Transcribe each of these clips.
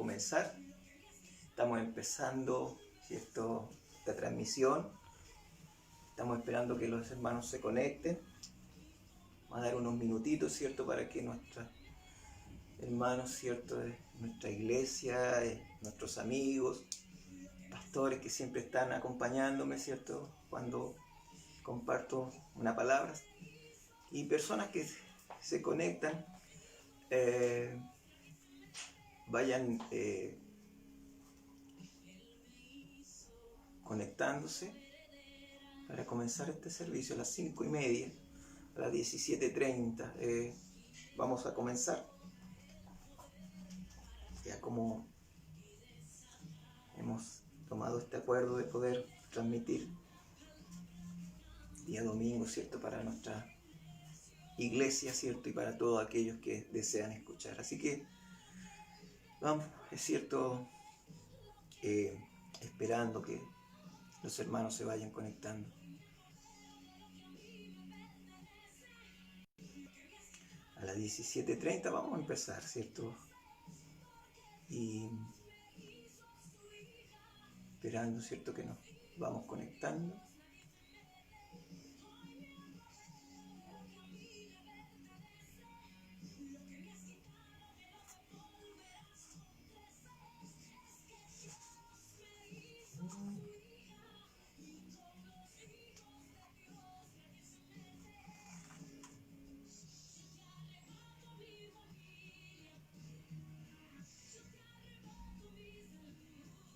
comenzar. Estamos empezando, ¿cierto?, esta transmisión. Estamos esperando que los hermanos se conecten. Vamos a dar unos minutitos, ¿cierto?, para que nuestros hermanos, ¿cierto?, de nuestra iglesia, nuestros amigos, pastores que siempre están acompañándome, ¿cierto?, cuando comparto una palabra, y personas que se conectan, vayan conectándose para comenzar este servicio a las 5:30, a las 17:30. Vamos a comenzar. Ya como hemos tomado este acuerdo de poder transmitir día domingo, ¿cierto?, para nuestra iglesia, ¿cierto?, y para todos aquellos que desean escuchar. Así que vamos, es cierto, esperando que los hermanos se vayan conectando. A las 17:30 vamos a empezar, ¿cierto? Y esperando, ¿cierto?, que nos vamos conectando.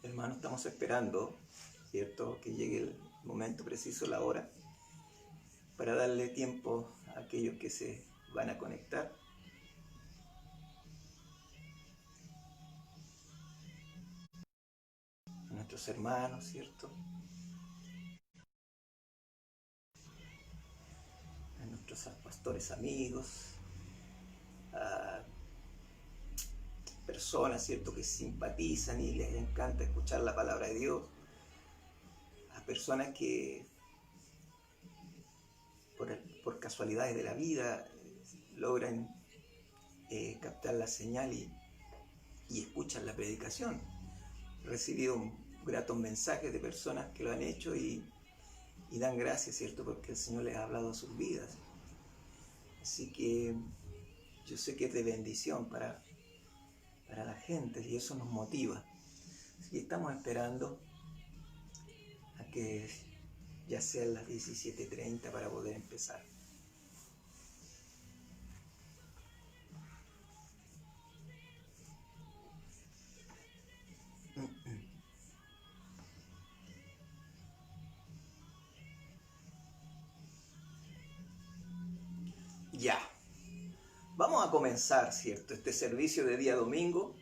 Hermanos, estamos esperando, ¿cierto?, que llegue el momento preciso, la hora, para darle tiempo a aquellos que se van a conectar. A nuestros hermanos, ¿cierto?, a nuestros pastores amigos, a personas, ¿cierto?, que simpatizan y les encanta escuchar la palabra de Dios, a personas que por casualidades de la vida logran captar la señal y escuchan la predicación. He recibido gratos mensajes de personas que lo han hecho y dan gracias, ¿cierto?, porque el Señor les ha hablado a sus vidas. Así que yo sé que es de bendición para la gente y eso nos motiva. Así que estamos esperando a que ya sean las 17:30 para poder empezar. Ya. Vamos a comenzar, ¿cierto?, este servicio de día domingo,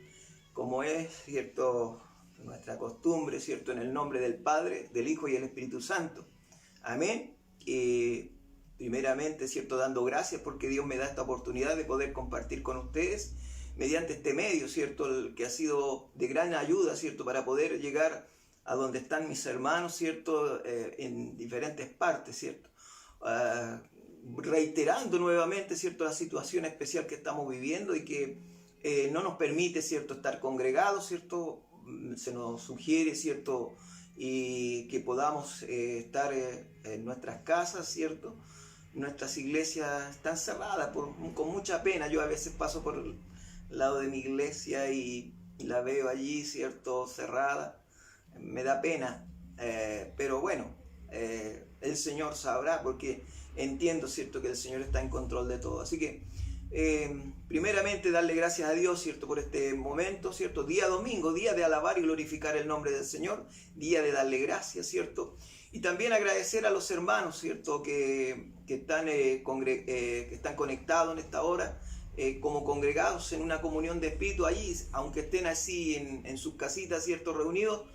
como es, ¿cierto?, nuestra costumbre, ¿cierto?, en el nombre del Padre, del Hijo y del Espíritu Santo. Amén. Primeramente, ¿cierto?, dando gracias porque Dios me da esta oportunidad de poder compartir con ustedes mediante este medio, ¿cierto?, el que ha sido de gran ayuda, ¿cierto?, para poder llegar a donde están mis hermanos, ¿cierto?, en diferentes partes, ¿cierto?, reiterando nuevamente, ¿cierto?, la situación especial que estamos viviendo y que no nos permite, ¿cierto?, estar congregados, ¿cierto?, se nos sugiere, ¿cierto?, y que podamos estar en nuestras casas, ¿cierto? Nuestras iglesias están cerradas con mucha pena. Yo a veces paso por el lado de mi iglesia y la veo allí, ¿cierto?, cerrada. Me da pena, pero bueno, el Señor sabrá, porque entiendo, ¿cierto?, que el Señor está en control de todo. Así que primeramente darle gracias a Dios, ¿cierto?, por este momento, ¿cierto?, día domingo, día de alabar y glorificar el nombre del Señor, día de darle gracias, ¿cierto?, y también agradecer a los hermanos, ¿cierto?, que están conectados en esta hora, como congregados en una comunión de espíritu allí, aunque estén así en sus casitas, ¿cierto?, reunidos,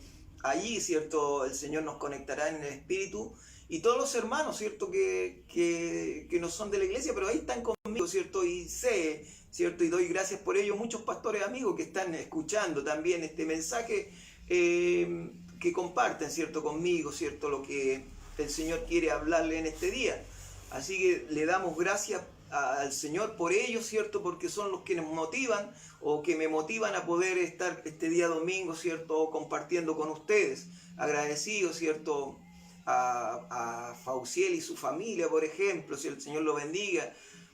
allí, ¿cierto?, el Señor nos conectará en el espíritu. Y todos los hermanos, ¿cierto?, que no son de la iglesia, pero ahí están conmigo, ¿cierto?, y sé, ¿cierto?, y doy gracias por ello. Muchos pastores amigos que están escuchando también este mensaje, que comparten, ¿cierto?, conmigo, ¿cierto?, lo que el Señor quiere hablarle en este día. Así que le damos gracias al Señor por ellos, ¿cierto? Porque son los que nos motivan o que me motivan a poder estar este día domingo, ¿cierto? Compartiendo con ustedes. Agradecido, ¿cierto? A Fauciel y su familia, por ejemplo, si el Señor lo bendiga.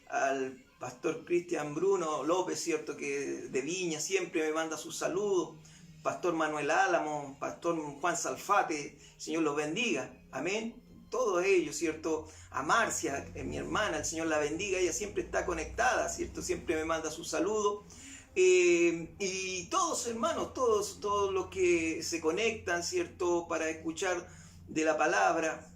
Al pastor Cristian Bruno López, ¿cierto? Que de Viña siempre me manda sus saludos. Pastor Manuel Álamo, pastor Juan Salfate, el Señor los bendiga. Amén. Todos ellos, ¿cierto? A Marcia, mi hermana, el Señor la bendiga, ella siempre está conectada, ¿cierto? Siempre me manda sus saludos. Y todos, hermanos, todos los que se conectan, ¿cierto? Para escuchar de la palabra.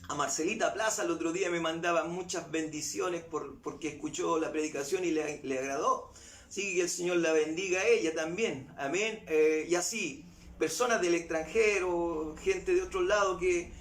A Marcelita Plaza el otro día me mandaba muchas bendiciones porque escuchó la predicación y le agradó. Así que el Señor la bendiga a ella también. Amén. Y así, personas del extranjero, gente de otro lado que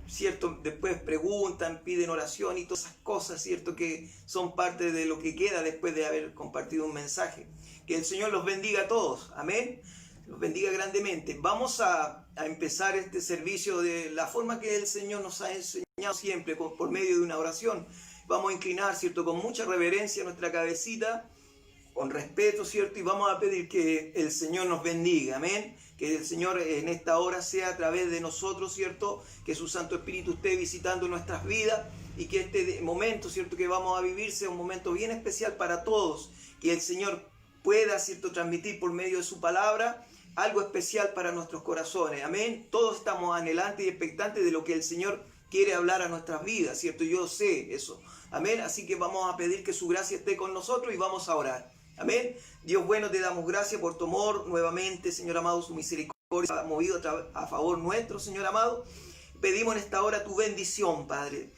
cierto, después preguntan, piden oración y todas esas cosas, cierto, que son parte de lo que queda después de haber compartido un mensaje. Que el Señor los bendiga a todos, amén, los bendiga grandemente. Vamos a empezar este servicio de la forma que el Señor nos ha enseñado siempre, por medio de una oración. Vamos a inclinar, cierto, con mucha reverencia nuestra cabecita, con respeto, cierto, y vamos a pedir que el Señor nos bendiga, amén. Que el Señor en esta hora sea a través de nosotros, ¿cierto? Que su Santo Espíritu esté visitando nuestras vidas y que este momento, ¿cierto? Que vamos a vivir sea un momento bien especial para todos. Que el Señor pueda, ¿cierto? Transmitir por medio de su palabra algo especial para nuestros corazones. Amén. Todos estamos anhelantes y expectantes de lo que el Señor quiere hablar a nuestras vidas, ¿cierto? Yo sé eso. Amén. Así que vamos a pedir que su gracia esté con nosotros y vamos a orar. Amén. Dios bueno, te damos gracias por tu amor nuevamente, Señor amado, su misericordia ha movido a favor nuestro, Señor amado. Pedimos en esta hora tu bendición, Padre.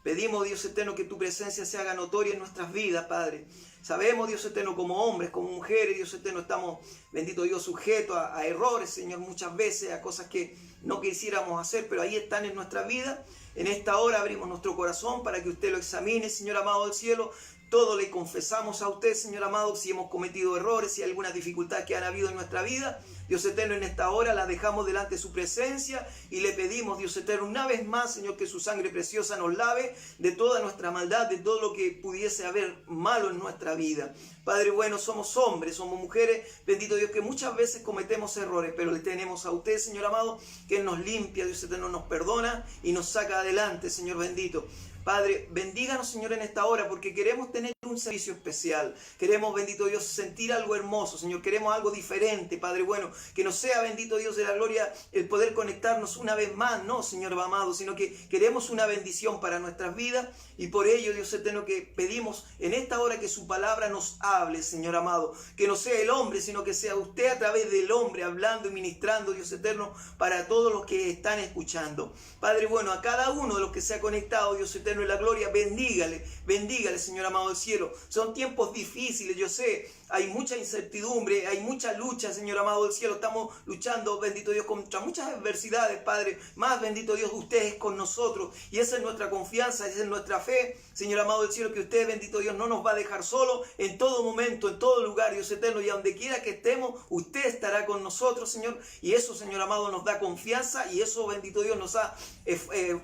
Pedimos, Dios eterno, que tu presencia se haga notoria en nuestras vidas, Padre. Sabemos, Dios eterno, como hombres, como mujeres, Dios eterno, estamos, bendito Dios, sujetos a errores, Señor, muchas veces, a cosas que no quisiéramos hacer, pero ahí están en nuestra vida. En esta hora abrimos nuestro corazón para que usted lo examine, Señor amado del cielo. Todo le confesamos a usted, Señor amado, si hemos cometido errores, si hay alguna dificultad que han habido en nuestra vida. Dios eterno, en esta hora la dejamos delante de su presencia y le pedimos, Dios eterno, una vez más, Señor, que su sangre preciosa nos lave de toda nuestra maldad, de todo lo que pudiese haber malo en nuestra vida. Padre bueno, somos hombres, somos mujeres, bendito Dios, que muchas veces cometemos errores, pero le tenemos a usted, Señor amado, que Él nos limpia, Dios eterno, nos perdona y nos saca adelante, Señor bendito. Padre, bendíganos, Señor, en esta hora, porque queremos tener un servicio especial. Queremos, bendito Dios, sentir algo hermoso, Señor. Queremos algo diferente, Padre bueno. Que no sea, bendito Dios de la gloria, el poder conectarnos una vez más, no, Señor amado, sino que queremos una bendición para nuestras vidas. Y por ello, Dios eterno, que pedimos en esta hora que su palabra nos hable, Señor amado. Que no sea el hombre, sino que sea usted a través del hombre, hablando y ministrando, Dios eterno, para todos los que están escuchando. Padre bueno, a cada uno de los que se ha conectado, Dios eterno, en la gloria, bendígale, Señor amado del cielo. Son tiempos difíciles, yo sé, hay mucha incertidumbre, hay mucha lucha, Señor amado del cielo. Estamos luchando, bendito Dios, contra muchas adversidades, Padre. Más, bendito Dios, usted es con nosotros y esa es nuestra confianza, esa es nuestra fe, Señor amado del cielo, que usted, bendito Dios, no nos va a dejar solo en todo momento, en todo lugar, Dios eterno, y a donde quiera que estemos, usted estará con nosotros, Señor, y eso, Señor amado, nos da confianza y eso, bendito Dios, nos da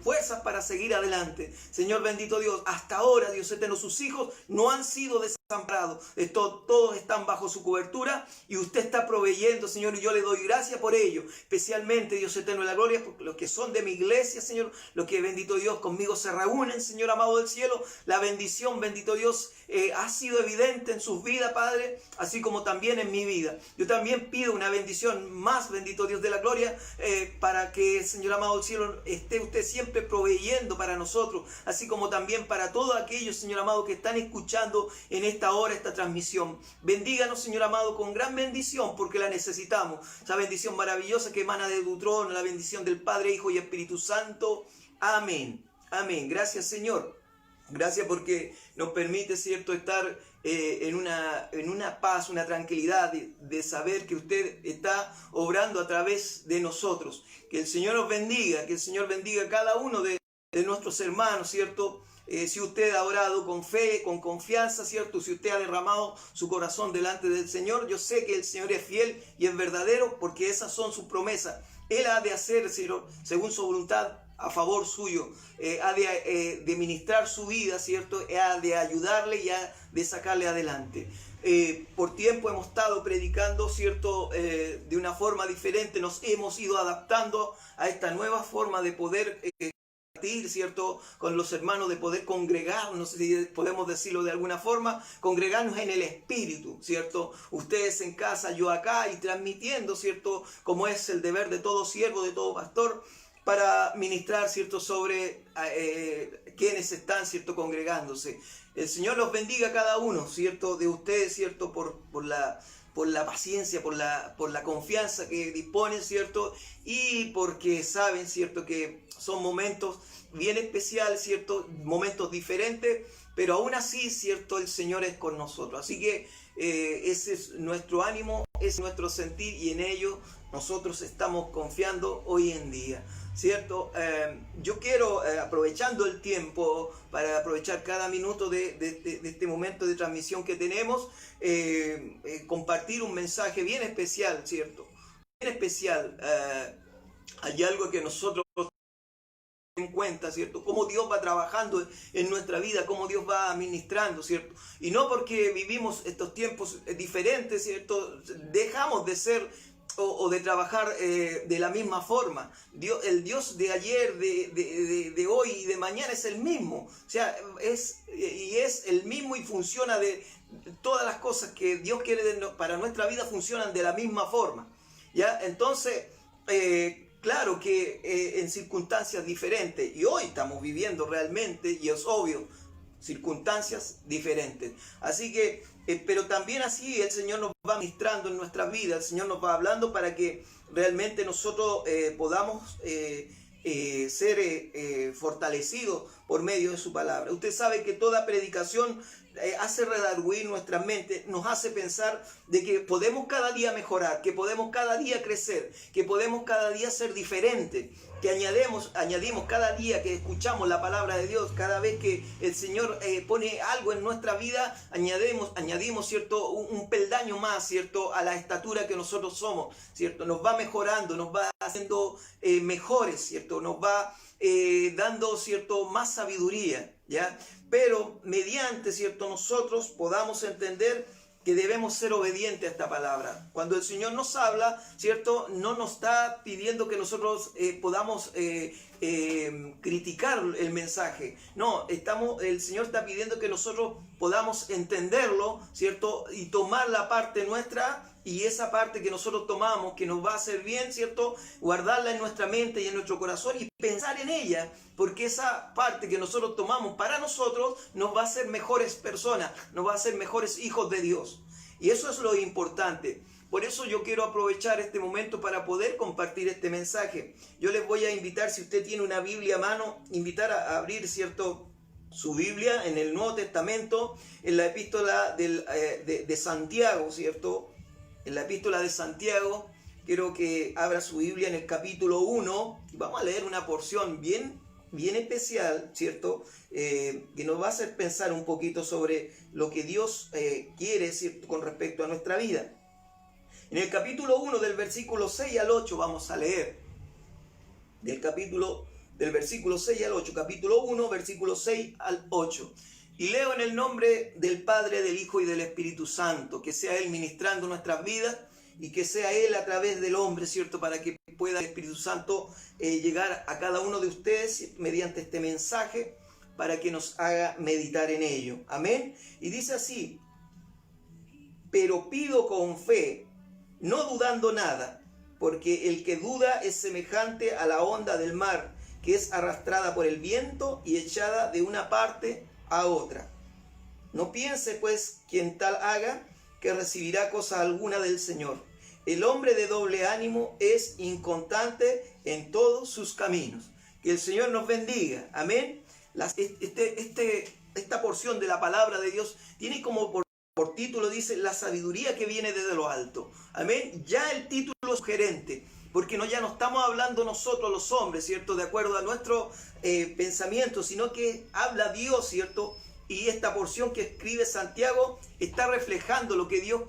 fuerzas para seguir adelante. Señor bendito Dios, hasta ahora, Dios eterno, sus hijos no han sido desamparados, todos están bajo su cobertura y usted está proveyendo, Señor, y yo le doy gracias por ello, especialmente, Dios eterno, en la gloria, porque los que son de mi iglesia, Señor, los que, bendito Dios, conmigo se reúnen, Señor amado del cielo, la bendición, bendito Dios, ha sido evidente en sus vidas, Padre, así como también en mi vida. Yo también pido una bendición más, bendito Dios de la gloria, para que, Señor amado del cielo, esté usted siempre proveyendo para nosotros, así como también para todos aquellos, Señor amado, que están escuchando en esta hora esta transmisión. Bendíganos, Señor amado, con gran bendición, porque la necesitamos. Esa bendición maravillosa que emana de tu trono, la bendición del Padre, Hijo y Espíritu Santo. Amén. Amén. Gracias, Señor. Gracias porque nos permite, cierto, estar en una paz, una tranquilidad de saber que usted está obrando a través de nosotros. Que el Señor nos bendiga, que el Señor bendiga a cada uno de nuestros hermanos, ¿cierto? Si usted ha orado con fe, con confianza, ¿cierto? Si usted ha derramado su corazón delante del Señor, yo sé que el Señor es fiel y es verdadero porque esas son sus promesas. Él ha de hacer, Señor, según su voluntad, a favor suyo, ha de ministrar su vida, ¿cierto? Ha de ayudarle y ha de sacarle adelante. Por tiempo hemos estado predicando, ¿cierto? De una forma diferente, nos hemos ido adaptando a esta nueva forma de poder compartir, ¿cierto? Con los hermanos, de poder congregarnos, no sé si podemos decirlo de alguna forma, congregarnos en el Espíritu, ¿cierto? Ustedes en casa, yo acá, y transmitiendo, ¿cierto? Como es el deber de todo siervo, de todo pastor, para ministrar, ¿cierto? Sobre quienes están, ¿cierto? Congregándose. El Señor los bendiga a cada uno, ¿cierto? De ustedes, ¿cierto? Por la paciencia, por la confianza que disponen, ¿cierto? Y porque saben, ¿cierto? Que son momentos bien especiales, ¿cierto? Momentos diferentes, pero aún así, ¿cierto? El Señor es con nosotros. Así que ese es nuestro ánimo, es nuestro sentir, y en ello nosotros estamos confiando hoy en día, ¿cierto? Yo quiero, aprovechando el tiempo, para aprovechar cada minuto de este momento de transmisión que tenemos, compartir un mensaje bien especial, ¿cierto? Bien especial. Hay algo que nosotros en cuenta, ¿cierto? Cómo Dios va trabajando en nuestra vida, cómo Dios va administrando, ¿cierto? Y no porque vivimos estos tiempos diferentes, ¿cierto? Dejamos de ser o de trabajar de la misma forma. El Dios de ayer, de hoy y de mañana es el mismo. O sea, es el mismo, y funciona todas las cosas que Dios quiere para nuestra vida funcionan de la misma forma, ¿ya? Entonces, claro que en circunstancias diferentes, y hoy estamos viviendo realmente, y es obvio, circunstancias diferentes. Así que, pero también así el Señor nos va ministrando en nuestras vidas, el Señor nos va hablando para que realmente nosotros podamos ser fortalecidos por medio de su palabra. Usted sabe que toda predicación hace redarguir nuestra mente, nos hace pensar de que podemos cada día mejorar, que podemos cada día crecer, que podemos cada día ser diferentes, que añadimos cada día que escuchamos la palabra de Dios, cada vez que el Señor pone algo en nuestra vida, añadimos, ¿cierto? Un peldaño más, ¿cierto? A la estatura que nosotros somos, ¿cierto? Nos va mejorando, nos va haciendo mejores, ¿cierto? Nos va dando, ¿cierto? Más sabiduría, ¿ya? Pero mediante, ¿cierto? Nosotros podamos entender que debemos ser obedientes a esta palabra. Cuando el Señor nos habla, ¿cierto? No nos está pidiendo que nosotros podamos criticar el mensaje. No, el Señor está pidiendo que nosotros podamos entenderlo, ¿cierto? Y tomar la parte nuestra, y esa parte que nosotros tomamos, que nos va a hacer bien, ¿cierto? Guardarla en nuestra mente y en nuestro corazón y pensar en ella, porque esa parte que nosotros tomamos para nosotros nos va a hacer mejores personas, nos va a hacer mejores hijos de Dios. Y eso es lo importante. Por eso yo quiero aprovechar este momento para poder compartir este mensaje. Yo les voy a invitar, si usted tiene una Biblia a mano, invitar a abrir, ¿cierto?, su Biblia en el Nuevo Testamento, en la epístola de Santiago, ¿cierto? En la epístola de Santiago, quiero que abra su Biblia en el capítulo 1. Vamos a leer una porción bien especial, ¿cierto? Que nos va a hacer pensar un poquito sobre lo que Dios quiere, ¿cierto?, con respecto a nuestra vida. En el capítulo 1, del versículo 6 al 8, vamos a leer. Del versículo 6 al 8, capítulo 1, versículo 6 al 8. Y leo en el nombre del Padre, del Hijo y del Espíritu Santo, que sea Él ministrando nuestras vidas y que sea Él a través del hombre, ¿cierto?, para que pueda el Espíritu Santo llegar a cada uno de ustedes mediante este mensaje, para que nos haga meditar en ello. Amén. Y dice así: pero pido con fe, no dudando nada, porque el que duda es semejante a la onda del mar, que es arrastrada por el viento y echada de una parte a otra. No piense pues quien tal haga que recibirá cosa alguna del Señor. El hombre de doble ánimo es inconstante en todos sus caminos. Que el Señor nos bendiga. Amén. Esta porción de la palabra de Dios tiene como por título, dice, la sabiduría que viene desde lo alto. Amén. Ya el título es sugerente, porque ya no estamos hablando nosotros los hombres, ¿cierto?, de acuerdo a nuestro pensamiento, sino que habla Dios, ¿cierto? Y esta porción que escribe Santiago está reflejando lo que Dios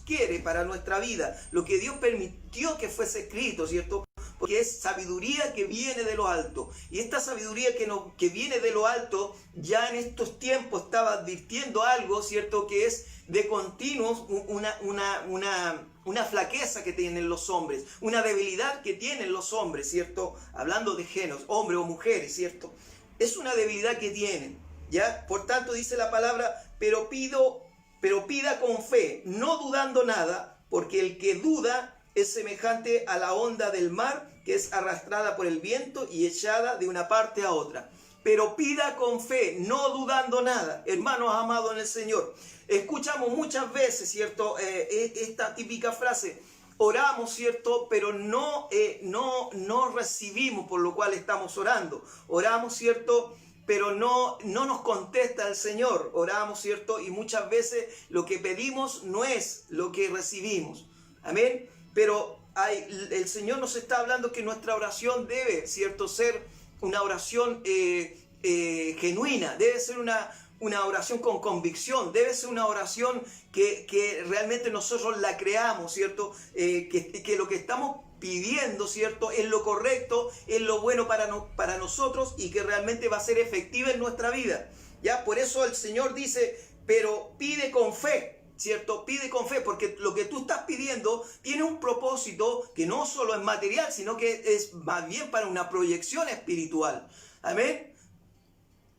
quiere para nuestra vida, lo que Dios permitió que fuese escrito, ¿cierto? porque es sabiduría que viene de lo alto. Y esta sabiduría que viene de lo alto, ya en estos tiempos estaba advirtiendo algo, ¿cierto? Que es de continuo una flaqueza que tienen los hombres, una debilidad que tienen los hombres, ¿cierto? Hablando de géneros, hombres o mujeres, ¿cierto? Es una debilidad que tienen, ¿ya? Por tanto dice la palabra, pero pida con fe, no dudando nada, porque el que duda es semejante a la onda del mar, que es arrastrada por el viento y echada de una parte a otra. Pero pida con fe, no dudando nada, hermanos amados en el Señor. Escuchamos muchas veces, ¿cierto? Esta típica frase, oramos, ¿cierto? Pero no recibimos, por lo cual estamos orando. Oramos, ¿cierto? Pero no nos contesta el Señor. Oramos, ¿cierto? Y muchas veces lo que pedimos no es lo que recibimos. Amén. Pero el Señor nos está hablando que nuestra oración debe, ¿cierto?, ser una oración genuina, debe ser una oración con convicción, debe ser una oración que realmente nosotros la creamos, ¿cierto? Que lo que estamos pidiendo, ¿cierto?, es lo correcto, es lo bueno para nosotros y que realmente va a ser efectiva en nuestra vida. ¿Ya? Por eso el Señor dice, pero pide con fe. ¿Cierto? Pide con fe, porque lo que tú estás pidiendo tiene un propósito que no solo es material, sino que es más bien para una proyección espiritual. Amén.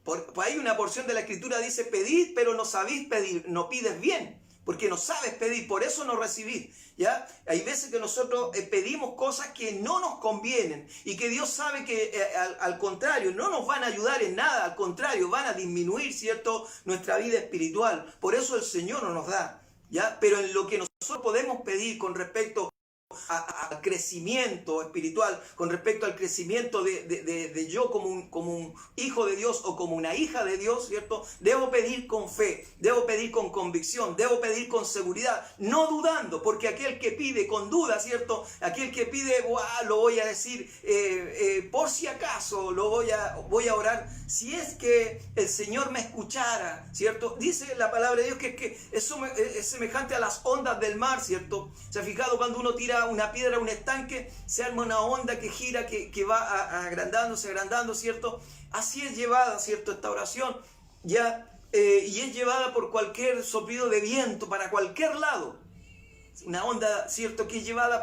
Por ahí una porción de la Escritura dice, pedid, pero no sabéis pedir, no pides bien, porque no sabes pedir, por eso no recibís. ¿Ya? Hay veces que nosotros pedimos cosas que no nos convienen y que Dios sabe que al contrario, no nos van a ayudar en nada, al contrario, van a disminuir, ¿cierto?, nuestra vida espiritual. Por eso el Señor no nos da, ¿ya? Pero en lo que nosotros podemos pedir con respecto al crecimiento espiritual, con respecto al crecimiento de yo como un hijo de Dios o como una hija de Dios, ¿cierto? Debo pedir con fe, debo pedir con convicción, debo pedir con seguridad, no dudando, porque aquel que pide con duda, ¿cierto? Aquel que pide, lo voy a decir por si acaso, voy a orar, si es que el Señor me escuchara, ¿cierto? Dice la palabra de Dios que eso es semejante a las ondas del mar, ¿cierto? ¿Se ha fijado cuando uno tira una piedra a un estanque, se arma una onda que gira, que va agrandándose, ¿cierto? Así es llevada, ¿cierto?, esta oración, ¿ya? Y es llevada por cualquier soplido de viento, para cualquier lado. Una onda, ¿cierto?, que es llevada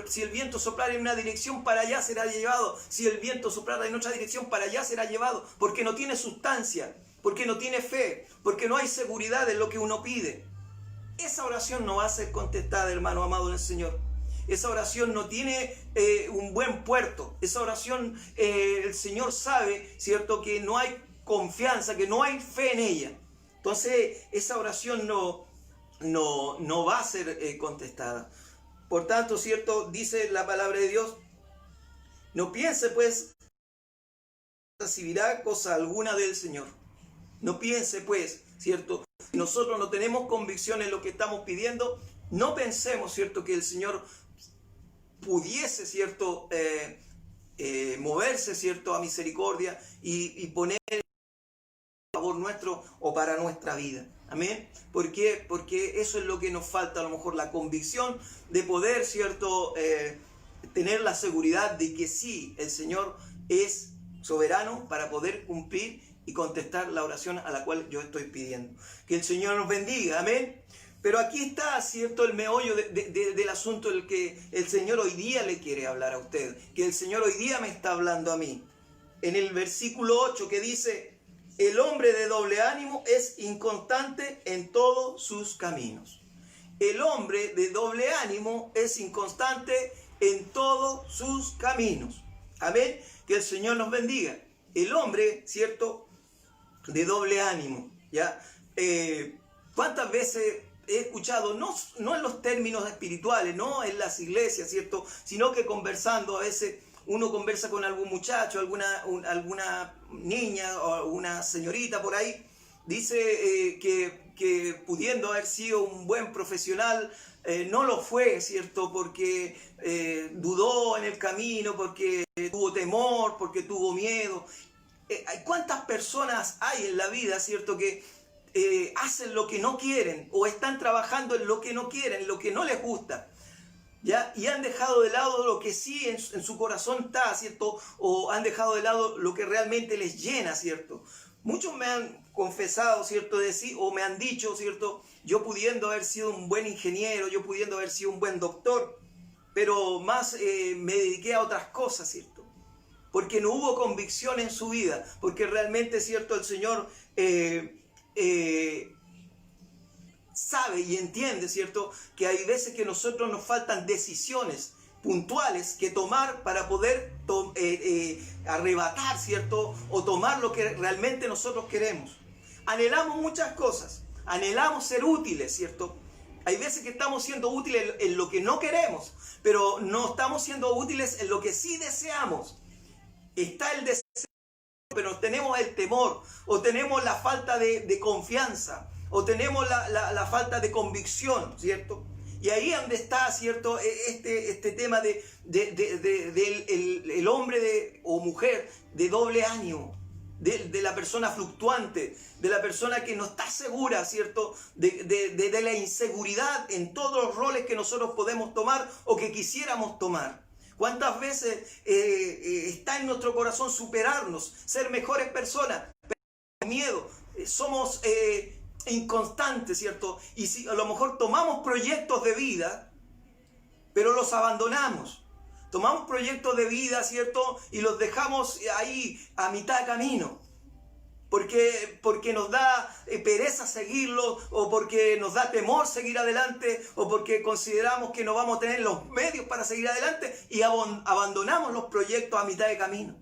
si el viento soplara en una dirección, para allá será llevado. Si el viento soplara en otra dirección, para allá será llevado. Porque no tiene sustancia, porque no tiene fe, porque no hay seguridad en lo que uno pide. Esa oración no va a ser contestada, hermano amado en el Señor. Esa oración no tiene un buen puerto. Esa oración, el Señor sabe, ¿cierto?, que no hay confianza, que no hay fe en ella. Entonces, esa oración no va a ser contestada. Por tanto, ¿cierto?, dice la palabra de Dios, no piense, pues, recibirá cosa alguna del Señor. No piense, pues, ¿cierto? Si nosotros no tenemos convicción en lo que estamos pidiendo, no pensemos, ¿cierto?, que el Señor pudiese, ¿cierto?, moverse, ¿cierto?, a misericordia y poner a favor nuestro o para nuestra vida. Amén. ¿Por qué? Porque eso es lo que nos falta, a lo mejor la convicción de poder, ¿cierto?, tener la seguridad de que sí, el Señor es soberano para poder cumplir y contestar la oración a la cual yo estoy pidiendo. Que el Señor nos bendiga. Amén. Pero aquí está, ¿cierto?, el meollo del asunto del que el Señor hoy día le quiere hablar a usted, que el Señor hoy día me está hablando a mí. En el versículo 8 que dice, el hombre de doble ánimo es inconstante en todos sus caminos. El hombre de doble ánimo es inconstante en todos sus caminos. Amén. Que el Señor nos bendiga. El hombre, ¿cierto?, de doble ánimo, ¿ya? ¿Cuántas veces he escuchado, no en los términos espirituales, no en las iglesias, ¿cierto?, sino que conversando, a veces uno conversa con algún muchacho, alguna niña o alguna señorita por ahí, dice que pudiendo haber sido un buen profesional, no lo fue, ¿cierto?, porque dudó en el camino, porque tuvo temor, porque tuvo miedo. ¿Cuántas personas hay en la vida, ¿cierto?, que hacen lo que no quieren o están trabajando en lo que no quieren, lo que no les gusta? ¿ya? Y han dejado de lado lo que sí en su corazón está, ¿cierto? O han dejado de lado lo que realmente les llena, ¿cierto? Muchos me han confesado, ¿cierto? De sí, o me han dicho, ¿cierto? Yo pudiendo haber sido un buen ingeniero, yo pudiendo haber sido un buen doctor, pero más me dediqué a otras cosas, ¿cierto? Porque no hubo convicción en su vida, porque realmente, ¿cierto? El Señor sabe y entiende, ¿cierto? Que hay veces que a nosotros nos faltan decisiones puntuales que tomar para poder arrebatar, ¿cierto? O tomar lo que realmente nosotros queremos. Anhelamos muchas cosas, anhelamos ser útiles, ¿cierto? Hay veces que estamos siendo útiles en lo que no queremos, pero no estamos siendo útiles en lo que sí deseamos. Está el deseo, pero tenemos el temor, o tenemos la falta de confianza, o tenemos la falta de convicción, ¿cierto? Y ahí es donde está, ¿cierto? Este tema del hombre o mujer de doble ánimo, de la persona fluctuante, de la persona que no está segura, ¿cierto? De la inseguridad en todos los roles que nosotros podemos tomar o que quisiéramos tomar. ¿Cuántas veces está en nuestro corazón superarnos, ser mejores personas? Pero miedo, somos inconstantes, ¿cierto? Y si a lo mejor tomamos proyectos de vida, pero los abandonamos. Tomamos proyectos de vida, ¿cierto? Y los dejamos ahí a mitad de camino. Porque nos da pereza seguirlo, o porque nos da temor seguir adelante, o porque consideramos que no vamos a tener los medios para seguir adelante y abandonamos los proyectos a mitad de camino.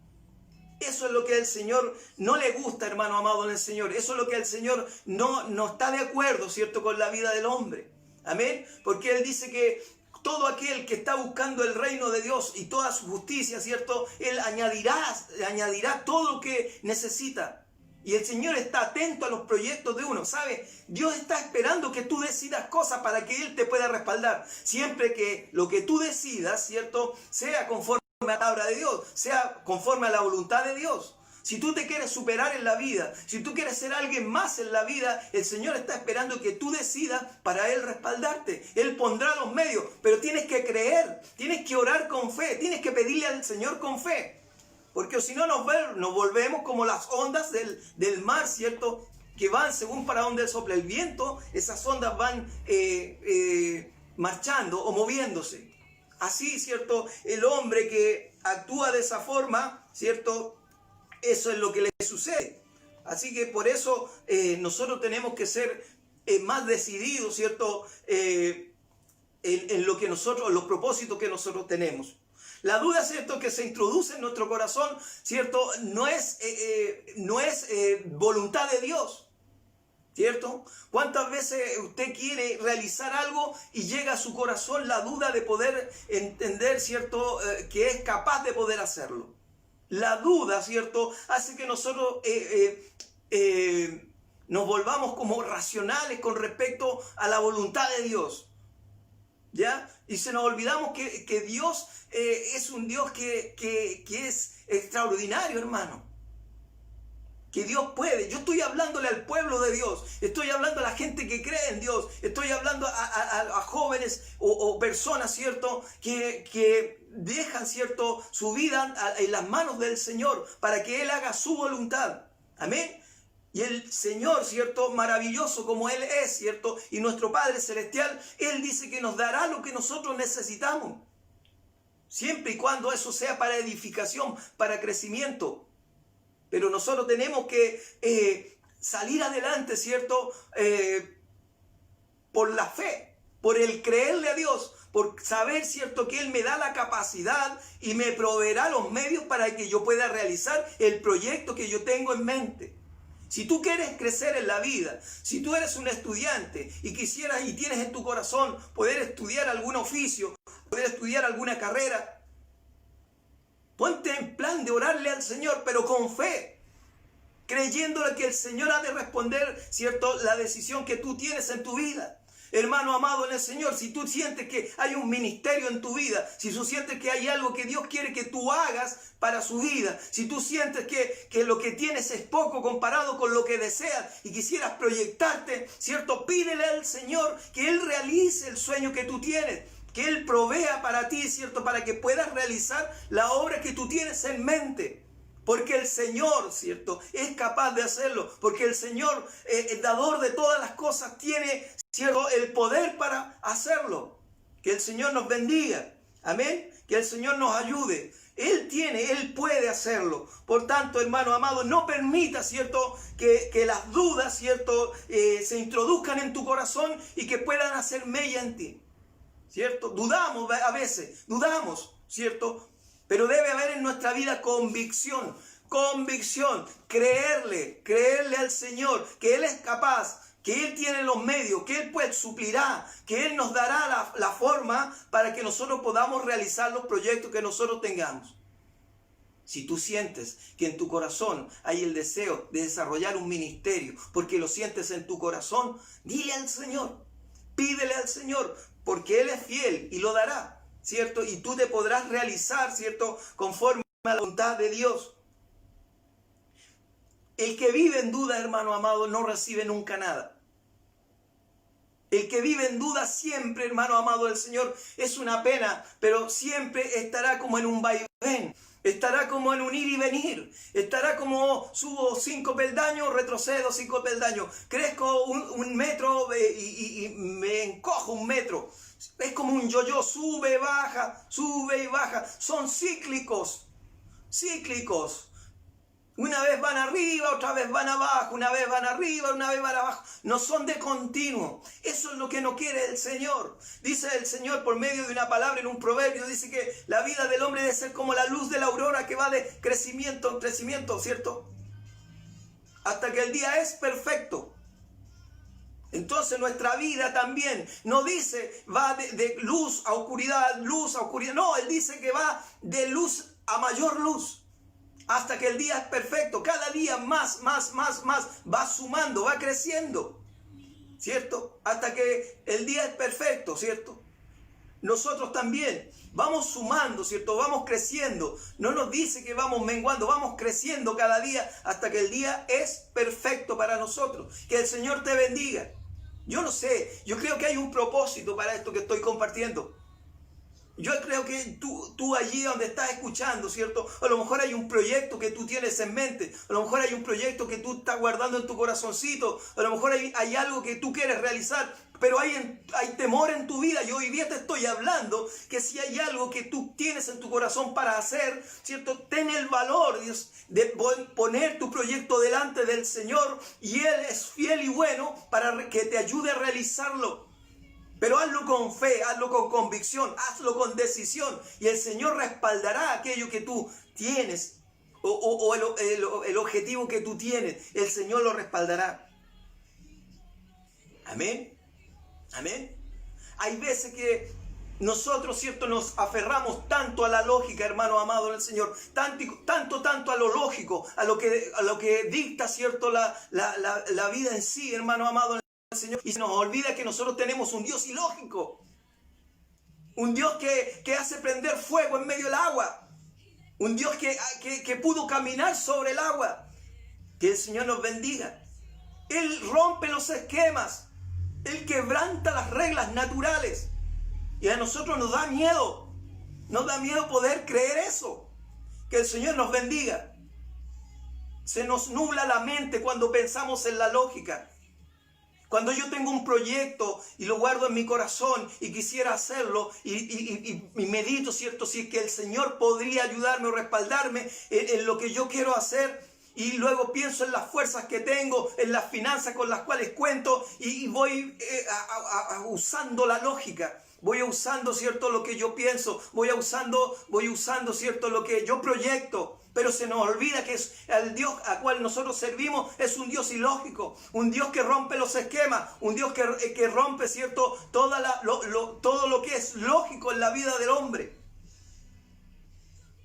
Eso es lo que al Señor no le gusta, hermano amado en el Señor. Eso es lo que al Señor no está de acuerdo, ¿cierto?, con la vida del hombre. Amén. Porque Él dice que todo aquel que está buscando el reino de Dios y toda su justicia, ¿cierto?, Él añadirá todo lo que necesita. Y el Señor está atento a los proyectos de uno, ¿sabe? Dios está esperando que tú decidas cosas para que Él te pueda respaldar. Siempre que lo que tú decidas, ¿cierto?, sea conforme a la palabra de Dios, sea conforme a la voluntad de Dios. Si tú te quieres superar en la vida, si tú quieres ser alguien más en la vida, el Señor está esperando que tú decidas para Él respaldarte. Él pondrá los medios, pero tienes que creer, tienes que orar con fe, tienes que pedirle al Señor con fe. Porque si no nos volvemos como las ondas del mar, ¿cierto? Que van según para donde sopla el viento, esas ondas van marchando o moviéndose. Así, ¿cierto? El hombre que actúa de esa forma, ¿cierto? Eso es lo que le sucede. Así que por eso nosotros tenemos que ser más decididos, ¿cierto? En lo que nosotros, los propósitos que nosotros tenemos. La duda, ¿cierto?, que se introduce en nuestro corazón, ¿cierto?, no es voluntad de Dios, ¿cierto? ¿Cuántas veces usted quiere realizar algo y llega a su corazón la duda de poder entender, ¿cierto?, que es capaz de poder hacerlo? La duda, ¿cierto?, hace que nosotros nos volvamos como racionales con respecto a la voluntad de Dios. ¿Ya? Y se nos olvidamos que Dios es un Dios que es extraordinario, hermano. Que Dios puede. Yo estoy hablándole al pueblo de Dios. Estoy hablando a la gente que cree en Dios. Estoy hablando a jóvenes o personas, ¿cierto?, que dejan, ¿cierto?, su vida en las manos del Señor para que Él haga su voluntad. Amén. Y el Señor, ¿cierto?, maravilloso como Él es, ¿cierto?, y nuestro Padre Celestial, Él dice que nos dará lo que nosotros necesitamos. Siempre y cuando eso sea para edificación, para crecimiento. Pero nosotros tenemos que salir adelante, ¿cierto?, por la fe, por el creerle a Dios, por saber, ¿cierto?, que Él me da la capacidad y me proveerá los medios para que yo pueda realizar el proyecto que yo tengo en mente. Si tú quieres crecer en la vida, si tú eres un estudiante y quisieras y tienes en tu corazón poder estudiar algún oficio, poder estudiar alguna carrera, ponte en plan de orarle al Señor, pero con fe, creyéndole que el Señor ha de responder, ¿cierto?, la decisión que tú tienes en tu vida. Hermano amado en el Señor, si tú sientes que hay un ministerio en tu vida, si tú sientes que hay algo que Dios quiere que tú hagas para su vida, si tú sientes que lo que tienes es poco comparado con lo que deseas y quisieras proyectarte, ¿cierto?, pídele al Señor que Él realice el sueño que tú tienes. que Él provea para ti, ¿cierto? Para que puedas realizar la obra que tú tienes en mente. Porque el Señor, ¿cierto?, es capaz de hacerlo. Porque el Señor, el dador de todas las cosas, tiene, ¿cierto?, el poder para hacerlo. Que el Señor nos bendiga. Amén. Que el Señor nos ayude. Él puede hacerlo. Por tanto, hermano amado, no permita, ¿cierto?, que las dudas, ¿cierto?, se introduzcan en tu corazón y que puedan hacer mella en ti. ¿Cierto? Dudamos a veces, ¿cierto? Pero debe haber en nuestra vida convicción, creerle al Señor, que Él es capaz, que Él tiene los medios, que Él pues suplirá, que Él nos dará la forma para que nosotros podamos realizar los proyectos que nosotros tengamos. Si tú sientes que en tu corazón hay el deseo de desarrollar un ministerio, porque lo sientes en tu corazón, dile al Señor, pídele al Señor, porque Él es fiel y lo dará. ¿Cierto? Y tú te podrás realizar, ¿cierto?, conforme a la voluntad de Dios. El que vive en duda, hermano amado, no recibe nunca nada. El que vive en duda siempre, hermano amado del Señor, es una pena, pero siempre estará como en un vaivén. Estará como en un ir y venir. Estará como subo 5 peldaños, retrocedo 5 peldaños. Crezco un metro y me encojo 1 metro. Es como un yo-yo, sube y baja. Son cíclicos. Una vez van arriba, otra vez van abajo, una vez van arriba, una vez van abajo. No son de continuo. Eso es lo que no quiere el Señor. Dice el Señor por medio de una palabra en un proverbio, dice que la vida del hombre debe ser como la luz de la aurora que va de crecimiento en crecimiento, ¿cierto? Hasta que el día es perfecto. Entonces nuestra vida también no dice va de luz a oscuridad. No, Él dice que va de luz a mayor luz. Hasta que el día es perfecto. Cada día más va sumando, va creciendo. ¿Cierto? Hasta que el día es perfecto, ¿cierto? Nosotros también vamos sumando, ¿cierto? Vamos creciendo. No nos dice que vamos menguando, vamos creciendo cada día hasta que el día es perfecto para nosotros. Que el Señor te bendiga. Yo no sé, yo creo que hay un propósito para esto que estoy compartiendo. Yo creo que tú allí donde estás escuchando, ¿cierto? A lo mejor hay un proyecto que tú tienes en mente. A lo mejor hay un proyecto que tú estás guardando en tu corazoncito. A lo mejor hay algo que tú quieres realizar. Pero hay temor en tu vida. Yo hoy día te estoy hablando que si hay algo que tú tienes en tu corazón para hacer, ¿cierto? Ten el valor de poner tu proyecto delante del Señor. Y Él es fiel y bueno para que te ayude a realizarlo. Pero hazlo con fe, hazlo con convicción, hazlo con decisión. Y el Señor respaldará aquello que tú tienes o el objetivo que tú tienes. El Señor lo respaldará. Amén. Amén. Hay veces que nosotros, ¿cierto?, nos aferramos tanto a la lógica, hermano amado del Señor. Tanto a lo lógico, a lo que dicta, ¿cierto?, la vida en sí, hermano amado del Señor, y se nos olvida que nosotros tenemos un Dios ilógico, un Dios que hace prender fuego en medio del agua, un Dios que pudo caminar sobre el agua. Que el Señor nos bendiga. Él rompe los esquemas, Él quebranta las reglas naturales, y a nosotros nos da miedo poder creer eso. Que el Señor nos bendiga. Se nos nubla la mente cuando pensamos en la lógica. Cuando yo tengo un proyecto y lo guardo en mi corazón y quisiera hacerlo y medito, ¿cierto?, si es que el Señor podría ayudarme o respaldarme en lo que yo quiero hacer, y luego pienso en las fuerzas que tengo, en las finanzas con las cuales cuento, y voy usando la lógica. Voy usando, ¿cierto?, lo que yo pienso, voy usando, ¿cierto?, lo que yo proyecto. Pero se nos olvida que el Dios a cual nosotros servimos es un Dios ilógico, un Dios que rompe los esquemas, un Dios que rompe, ¿cierto?, todo lo que es lógico en la vida del hombre.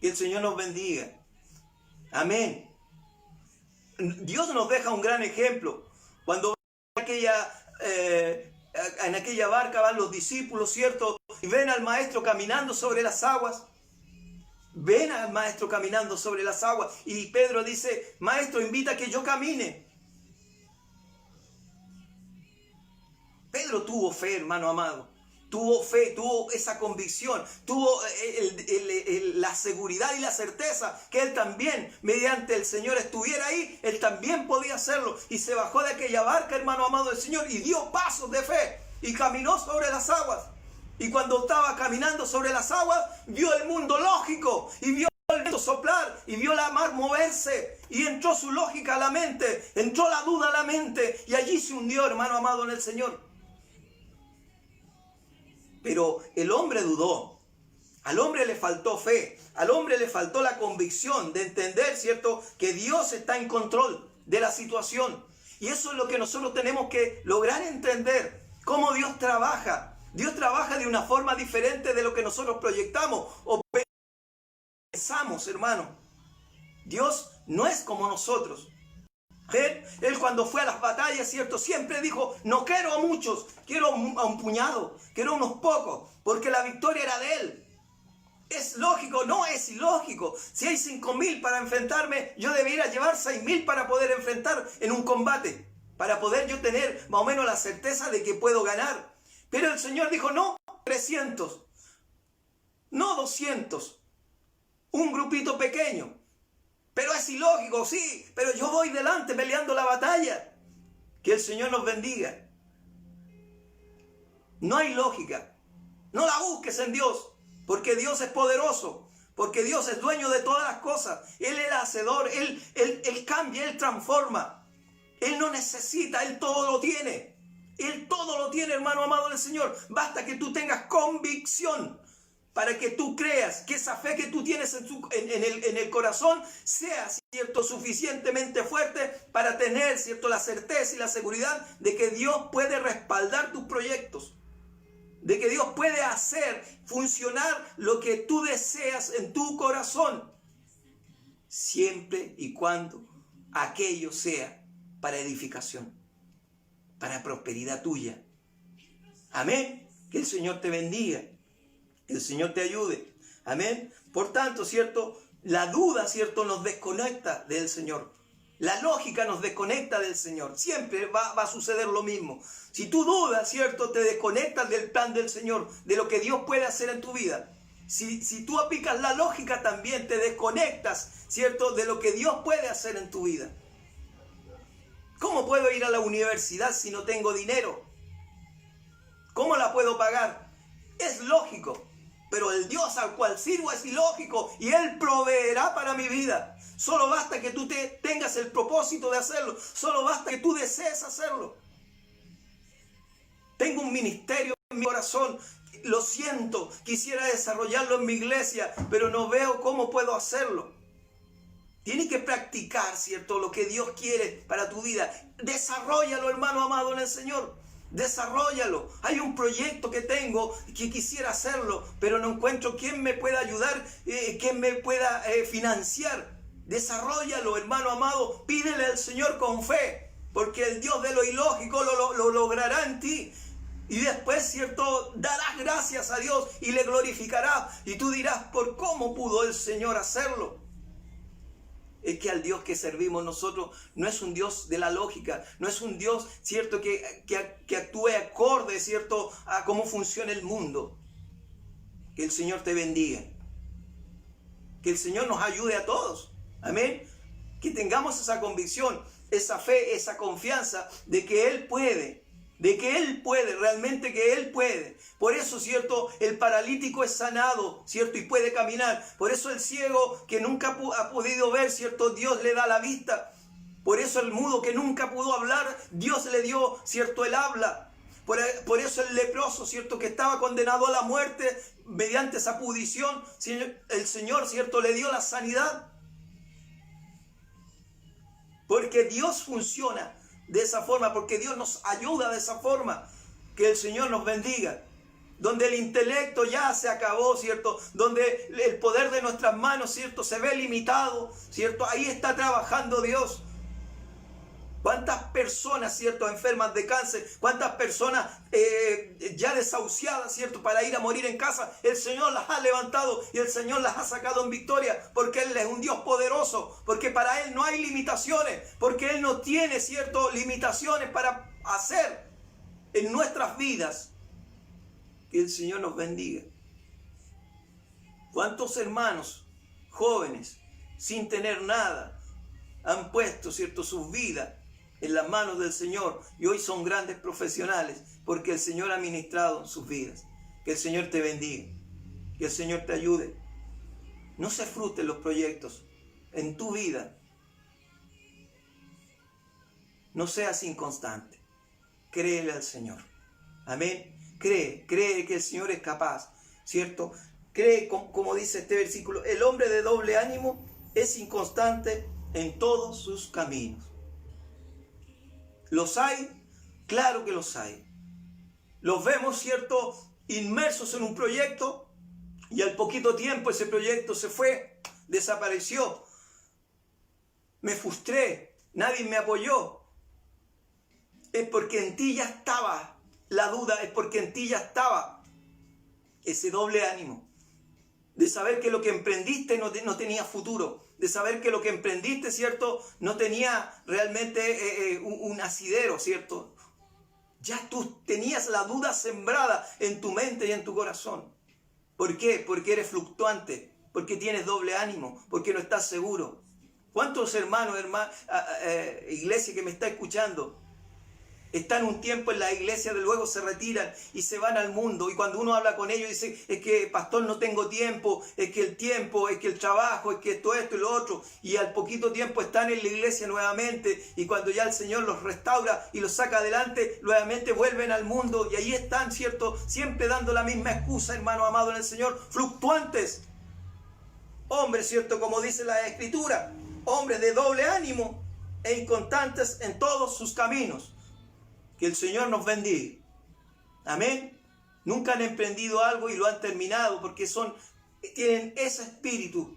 Que el Señor nos bendiga. Amén. Dios nos deja un gran ejemplo. Cuando en aquella barca van los discípulos, ¿cierto?, y ven al Maestro caminando sobre las aguas. Ven al Maestro caminando sobre las aguas. Y Pedro dice: Maestro, invita a que yo camine. Pedro tuvo fe, hermano amado. tuvo fe, tuvo esa convicción, tuvo la seguridad y la certeza que él también, mediante el Señor estuviera ahí, él también podía hacerlo. Y se bajó de aquella barca, hermano amado del Señor, y dio pasos de fe y caminó sobre las aguas. Y cuando estaba caminando sobre las aguas, vio el mundo lógico y vio el viento soplar y vio la mar moverse y entró su lógica a la mente, entró la duda a la mente y allí se hundió, hermano amado en el Señor. Pero el hombre dudó, al hombre le faltó fe, al hombre le faltó la convicción de entender, ¿cierto?, que Dios está en control de la situación. Y eso es lo que nosotros tenemos que lograr entender, cómo Dios trabaja. Dios trabaja de una forma diferente de lo que nosotros proyectamos o pensamos, hermano. Dios no es como nosotros. Él cuando fue a las batallas, ¿cierto?, siempre dijo, no quiero a muchos, quiero a un puñado, quiero a unos pocos, porque la victoria era de Él. ¿Es lógico? No, es ilógico. Si hay 5.000 para enfrentarme, yo debería llevar 6.000 para poder enfrentar en un combate, para poder yo tener más o menos la certeza de que puedo ganar. Pero el Señor dijo, no 300, no 200, un grupito pequeño. Pero es ilógico, sí, pero yo voy delante peleando la batalla. Que el Señor nos bendiga. No hay lógica. No la busques en Dios, porque Dios es poderoso, porque Dios es dueño de todas las cosas. Él es el hacedor, Él cambia, Él transforma. Él no necesita, Él todo lo tiene. Él todo lo tiene, hermano amado del Señor. Basta que tú tengas convicción para que tú creas que esa fe que tú tienes en el corazón sea, ¿cierto?, suficientemente fuerte para tener, ¿cierto?, la certeza y la seguridad de que Dios puede respaldar tus proyectos, de que Dios puede hacer funcionar lo que tú deseas en tu corazón, siempre y cuando aquello sea para edificación, para prosperidad tuya. Amén. Que el Señor te bendiga. Que el Señor te ayude. Amén. Por tanto, ¿cierto?, la duda, ¿cierto?, nos desconecta del Señor. La lógica nos desconecta del Señor. Siempre va a suceder lo mismo. Si tú dudas, ¿cierto?, te desconectas del plan del Señor, de lo que Dios puede hacer en tu vida. Si tú aplicas la lógica, también te desconectas, ¿cierto?, de lo que Dios puede hacer en tu vida. ¿Cómo puedo ir a la universidad si no tengo dinero? ¿Cómo la puedo pagar? Es lógico. Pero el Dios al cual sirvo es ilógico y Él proveerá para mi vida. Solo basta que tú tengas el propósito de hacerlo. Solo basta que tú desees hacerlo. Tengo un ministerio en mi corazón. Lo siento, quisiera desarrollarlo en mi iglesia, pero no veo cómo puedo hacerlo. Tienes que practicar, ¿cierto?, lo que Dios quiere para tu vida. Desarróllalo, hermano amado en el Señor. Desarróllalo. Hay un proyecto que tengo que quisiera hacerlo, pero no encuentro quién me pueda ayudar, quién me pueda financiar. Desarróllalo, hermano amado. Pídele al Señor con fe, porque el Dios de lo ilógico lo logrará en ti. Y después, ¿cierto?, darás gracias a Dios y le glorificarás. Y tú dirás, ¿por cómo pudo el Señor hacerlo? Es que al Dios que servimos nosotros no es un Dios de la lógica, no es un Dios, ¿cierto?, que actúe acorde, ¿cierto?, a cómo funciona el mundo. Que el Señor te bendiga. Que el Señor nos ayude a todos. Amén. Que tengamos esa convicción, esa fe, esa confianza de que Él puede. De que Él puede, realmente que Él puede. Por eso, ¿cierto?, el paralítico es sanado, ¿cierto?, y puede caminar. Por eso el ciego que nunca ha podido ver, ¿cierto?, Dios le da la vista. Por eso el mudo que nunca pudo hablar, Dios le dio, ¿cierto?, el habla. Por eso el leproso, ¿cierto?, que estaba condenado a la muerte mediante esa pudrición, el Señor, ¿cierto?, le dio la sanidad. Porque Dios funciona de esa forma, porque Dios nos ayuda de esa forma. Que el Señor nos bendiga. Donde el intelecto ya se acabó, ¿cierto?, donde el poder de nuestras manos, ¿cierto?, se ve limitado, ¿cierto?, ahí está trabajando Dios. ¿Cuántas personas, ¿cierto?, enfermas de cáncer? ¿Cuántas personas ya desahuciadas, ¿cierto?, para ir a morir en casa? El Señor las ha levantado y el Señor las ha sacado en victoria, porque Él es un Dios poderoso, porque para Él no hay limitaciones, porque Él no tiene, ¿cierto?, limitaciones para hacer en nuestras vidas. Que el Señor nos bendiga. ¿Cuántos hermanos jóvenes, sin tener nada, han puesto, ¿cierto?, sus vidas en las manos del Señor y hoy son grandes profesionales porque el Señor ha ministrado sus vidas? Que el Señor te bendiga, que el Señor te ayude. No se frustren los proyectos en tu vida. No seas inconstante. Créele al Señor. Amén. Cree que el Señor es capaz, ¿cierto? Cree, como dice este versículo, el hombre de doble ánimo es inconstante en todos sus caminos. ¿Los hay? Claro que los hay. Los vemos, ¿cierto?, inmersos en un proyecto y al poquito tiempo ese proyecto se fue, desapareció. Me frustré, nadie me apoyó. Es porque en ti ya estaba la duda, es porque en ti ya estaba ese doble ánimo. De saber que lo que emprendiste no tenía futuro. De saber que lo que emprendiste, ¿cierto?, no tenía realmente un asidero, ¿cierto? Ya tú tenías la duda sembrada en tu mente y en tu corazón. ¿Por qué? Porque eres fluctuante, porque tienes doble ánimo, porque no estás seguro. ¿Cuántos hermanos, iglesia que me está escuchando, están un tiempo en la iglesia, de luego se retiran y se van al mundo? Y cuando uno habla con ellos dice, es que pastor no tengo tiempo, es que el trabajo, es que esto y lo otro. Y al poquito tiempo están en la iglesia nuevamente y cuando ya el Señor los restaura y los saca adelante, nuevamente vuelven al mundo y ahí están, ¿cierto?, siempre dando la misma excusa, hermano amado en el Señor, fluctuantes. Hombres, ¿cierto?, como dice la Escritura, hombres de doble ánimo e inconstantes en todos sus caminos. Que el Señor nos bendiga. Amén. Nunca han emprendido algo y lo han terminado porque tienen ese espíritu.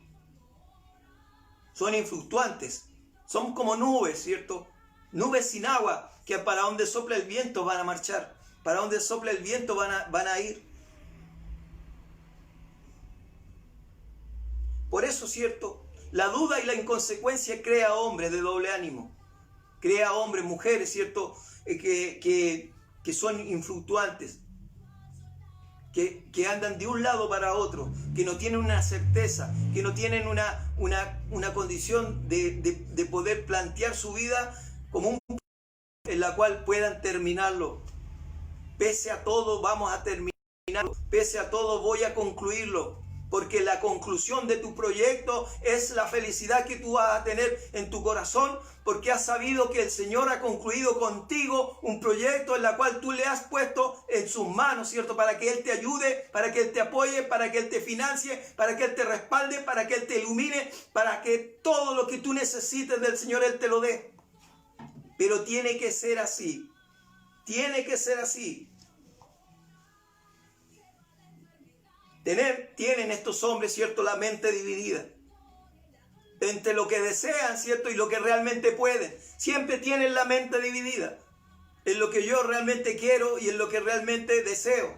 Son influctuantes. Son como nubes, ¿cierto? Nubes sin agua que para donde sopla el viento van a marchar. Para donde sopla el viento van a ir. Por eso, ¿cierto?, la duda y la inconsecuencia crea hombres de doble ánimo. Crea hombres, mujeres, ¿cierto?, que son influctuantes, que andan de un lado para otro, que no tienen una certeza, que no tienen una condición de poder plantear su vida como un en la cual puedan terminarlo. Pese a todo vamos a terminarlo, pese a todo voy a concluirlo. Porque la conclusión de tu proyecto es la felicidad que tú vas a tener en tu corazón, porque has sabido que el Señor ha concluido contigo un proyecto en el cual tú le has puesto en sus manos, ¿cierto? Para que Él te ayude, para que Él te apoye, para que Él te financie, para que Él te respalde, para que Él te ilumine, para que todo lo que tú necesites del Señor Él te lo dé. Pero tiene que ser así. Tiene que ser así. Tienen estos hombres, ¿cierto?, la mente dividida entre lo que desean, ¿cierto?, y lo que realmente pueden. Siempre tienen la mente dividida en lo que yo realmente quiero y en lo que realmente deseo.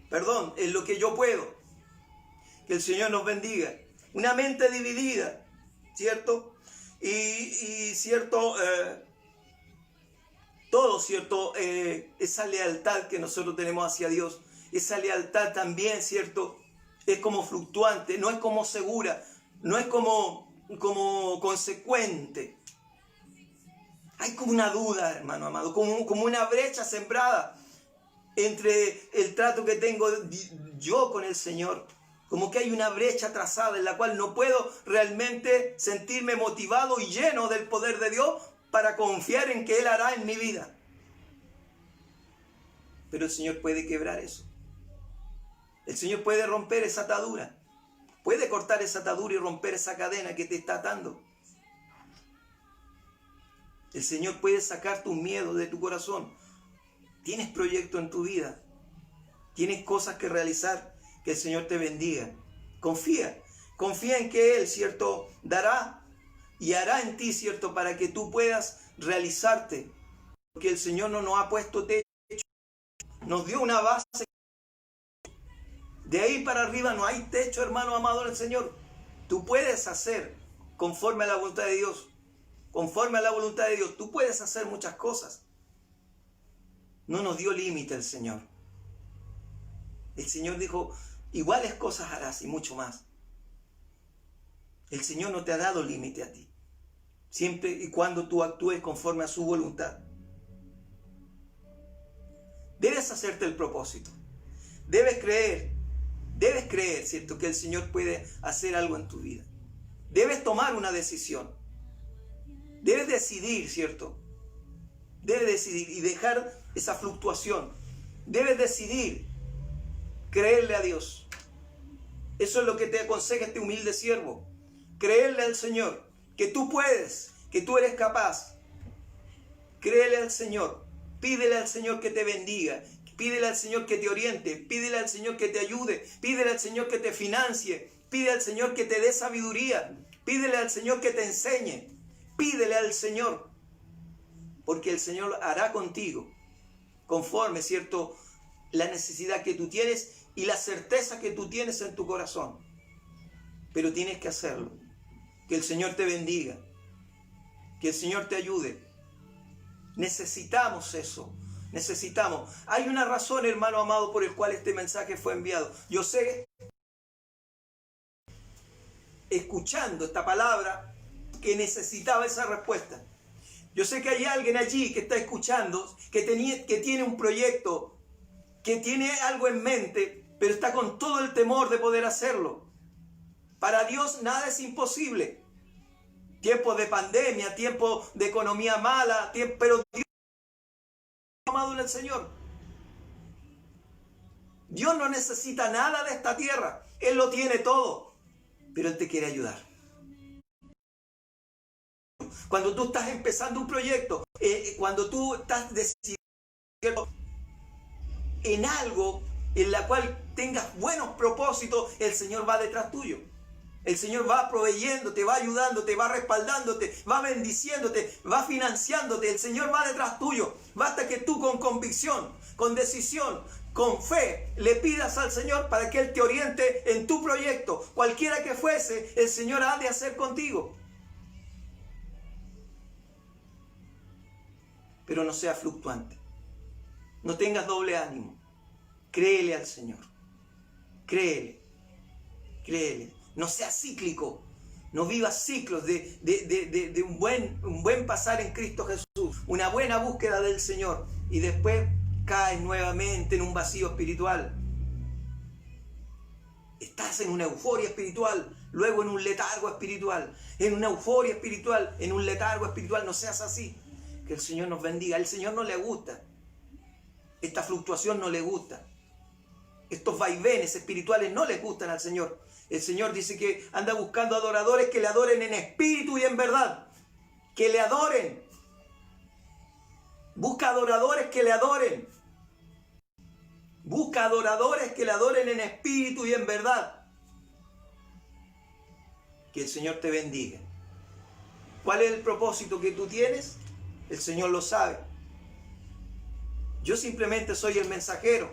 Perdón, en lo que yo puedo. Que el Señor nos bendiga. Una mente dividida, ¿cierto? Y ¿cierto?, todo, ¿cierto?, esa lealtad que nosotros tenemos hacia Dios. Esa lealtad también, ¿cierto?, es como fluctuante, no es como segura, no es como consecuente. Hay como una duda, hermano amado, como una brecha sembrada entre el trato que tengo yo con el Señor. Como que hay una brecha trazada en la cual no puedo realmente sentirme motivado y lleno del poder de Dios para confiar en que Él hará en mi vida. Pero el Señor puede quebrar eso. El Señor puede romper esa atadura. Puede cortar esa atadura y romper esa cadena que te está atando. El Señor puede sacar tus miedos de tu corazón. Tienes proyectos en tu vida. Tienes cosas que realizar. Que el Señor te bendiga. Confía. Confía en que Él, ¿cierto?, dará y hará en ti, ¿cierto?, para que tú puedas realizarte. Porque el Señor no nos ha puesto techo. Nos dio una base. De ahí para arriba no hay techo, hermano amado del Señor. Tú puedes hacer conforme a la voluntad de Dios. Conforme a la voluntad de Dios. Tú puedes hacer muchas cosas. No nos dio límite el Señor. El Señor dijo, iguales cosas harás y mucho más. El Señor no te ha dado límite a ti, siempre y cuando tú actúes conforme a su voluntad. Debes hacerte el propósito. Debes creer, ¿cierto?, que el Señor puede hacer algo en tu vida. Debes tomar una decisión. Debes decidir, ¿cierto? Debes decidir y dejar esa fluctuación. Debes decidir creerle a Dios. Eso es lo que te aconseja este humilde siervo. Creerle al Señor, que tú puedes, que tú eres capaz. Créele al Señor. Pídele al Señor que te bendiga. Pídele al Señor que te oriente. Pídele al Señor que te ayude. Pídele al Señor que te financie. Pídele al Señor que te dé sabiduría. Pídele al Señor que te enseñe. Pídele al Señor. Porque el Señor hará contigo conforme, ¿cierto?, la necesidad que tú tienes y la certeza que tú tienes en tu corazón. Pero tienes que hacerlo. Que el Señor te bendiga. Que el Señor te ayude. Necesitamos eso. Necesitamos. Hay una razón, hermano amado, por el cual este mensaje fue enviado. Yo sé, escuchando esta palabra, que necesitaba esa respuesta. Yo sé que hay alguien allí que está escuchando, que tiene un proyecto, que tiene algo en mente, pero está con todo el temor de poder hacerlo. Para Dios nada es imposible. Tiempos de pandemia, tiempos de economía mala, pero Dios es amado en el Señor. Dios no necesita nada de esta tierra. Él lo tiene todo, pero Él te quiere ayudar. Cuando tú estás empezando un proyecto, cuando tú estás decidiendo en algo en la cual tengas buenos propósitos, el Señor va detrás tuyo. El Señor va proveyéndote, va ayudándote, va respaldándote, va bendiciéndote, va financiándote. El Señor va detrás tuyo. Basta que tú con convicción, con decisión, con fe, le pidas al Señor para que Él te oriente en tu proyecto. Cualquiera que fuese, el Señor ha de hacer contigo. Pero no sea fluctuante. No tengas doble ánimo. Créele al Señor. Créele. Créele. No seas cíclico. No vivas ciclos de un buen pasar en Cristo Jesús. Una buena búsqueda del Señor. Y después caes nuevamente en un vacío espiritual. Estás en una euforia espiritual. Luego en un letargo espiritual. En una euforia espiritual. En un letargo espiritual. No seas así. Que el Señor nos bendiga. Al Señor no le gusta. Esta fluctuación no le gusta. Estos vaivenes espirituales no les gustan al Señor. El Señor dice que anda buscando adoradores que le adoren en espíritu y en verdad. Que le adoren. Busca adoradores que le adoren. Busca adoradores que le adoren en espíritu y en verdad. Que el Señor te bendiga. ¿Cuál es el propósito que tú tienes? El Señor lo sabe. Yo simplemente soy el mensajero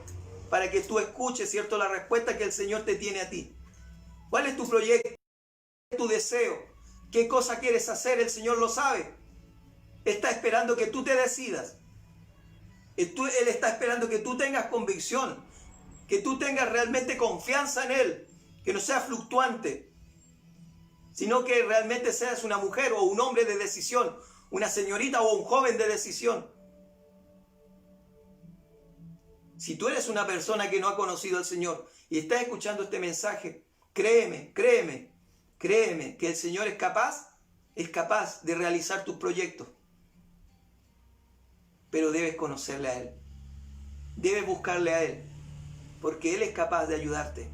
para que tú escuches, ¿cierto?, la respuesta que el Señor te tiene a ti. ¿Cuál es tu proyecto? ¿Cuál es tu deseo? ¿Qué cosa quieres hacer? El Señor lo sabe. Está esperando que tú te decidas. Él está esperando que tú tengas convicción, que tú tengas realmente confianza en Él, que no sea fluctuante, sino que realmente seas una mujer o un hombre de decisión, una señorita o un joven de decisión. Si tú eres una persona que no ha conocido al Señor y estás escuchando este mensaje, créeme que el Señor es capaz de realizar tus proyectos. Pero debes conocerle a Él. Debes buscarle a Él. Porque Él es capaz de ayudarte.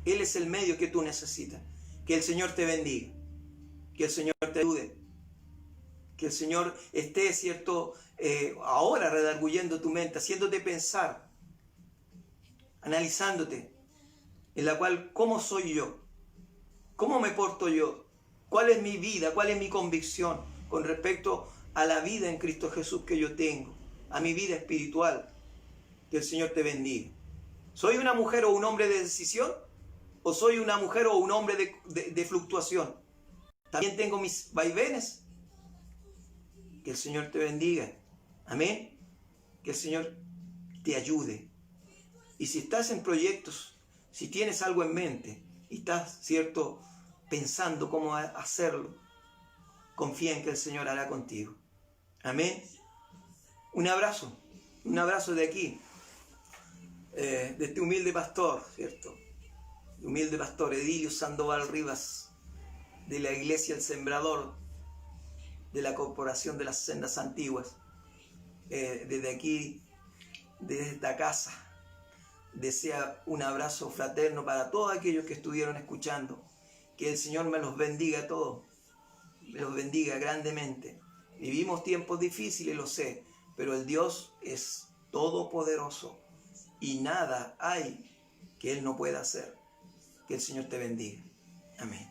Él es el medio que tú necesitas. Que el Señor te bendiga. Que el Señor te ayude. Que el Señor esté, ¿cierto?, ahora redarguyendo tu mente, haciéndote pensar, analizándote, en la cual, ¿cómo soy yo? ¿Cómo me porto yo? ¿Cuál es mi vida? ¿Cuál es mi convicción con respecto a la vida en Cristo Jesús que yo tengo? A mi vida espiritual. Que el Señor te bendiga. ¿Soy una mujer o un hombre de decisión? ¿O soy una mujer o un hombre de fluctuación? ¿También tengo mis vaivenes? Que el Señor te bendiga. Amén. Que el Señor te ayude. Y si estás en proyectos, si tienes algo en mente y estás, ¿cierto?, pensando cómo hacerlo, confía en que el Señor hará contigo. Amén. Un abrazo de aquí, de este humilde pastor, ¿cierto? Humilde pastor Edilio Sandoval Rivas, de la Iglesia El Sembrador, de la Corporación de las Sendas Antiguas. Desde aquí, desde esta casa, desea un abrazo fraterno para todos aquellos que estuvieron escuchando. Que el Señor me los bendiga a todos, me los bendiga grandemente. Vivimos tiempos difíciles, lo sé, pero el Dios es todopoderoso y nada hay que Él no pueda hacer. Que el Señor te bendiga. Amén.